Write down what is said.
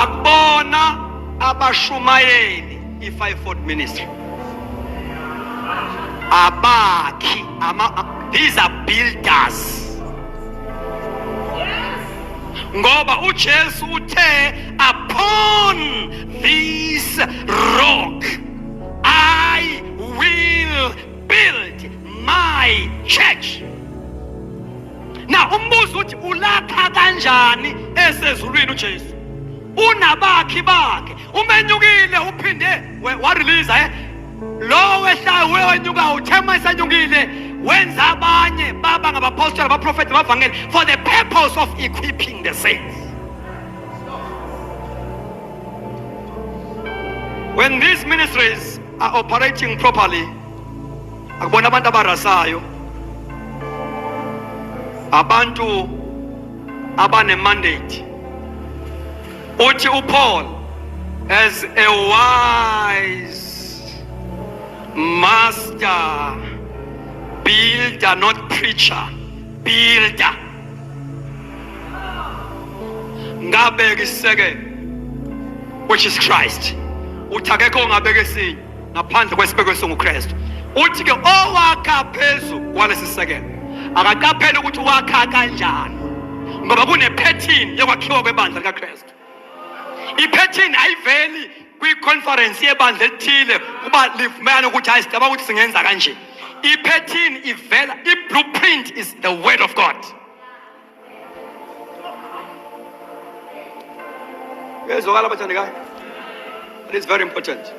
akubona abashumayeli i-fivefold ministry. Abakhi these are builders. Ngoba uJesu uthe, upon this rock I will build my church. Now umbuzo uthi ulakha kanjani esezulwini uJesu? Unabakhi bakhe. Umenyukile uphinde warelease lo wehlayo wenyuka uthema isanyukile wenza abanye baba ngabapostoli abaprofeti abavangeli for the purpose of equipping the saints. When these ministries are operating properly, akubona abantu abarasayo, abantu abane mandate. Uthi uPaul, as a wise master builder, not preacher, builder, ngabeka iseke, which is Christ. Uthi akekho ngabeka esinye ngaphandle kwesibeko esinguKristu. Uthi ke owakha phezu kwalesi sisekelo akaqaphela ukuthi wakha kanjani, ngoba kune-pattern yokwakhiwa kwebandla likaKristu. I-pattern ayiveli kwi-conference yebandla elithile kuba livumela ukuthi hayi sicabanga ukuthi singenza kanje. I-pattern ivela, i-blueprint is the word of God. Kuyezwakala bathandekayo? It is very important.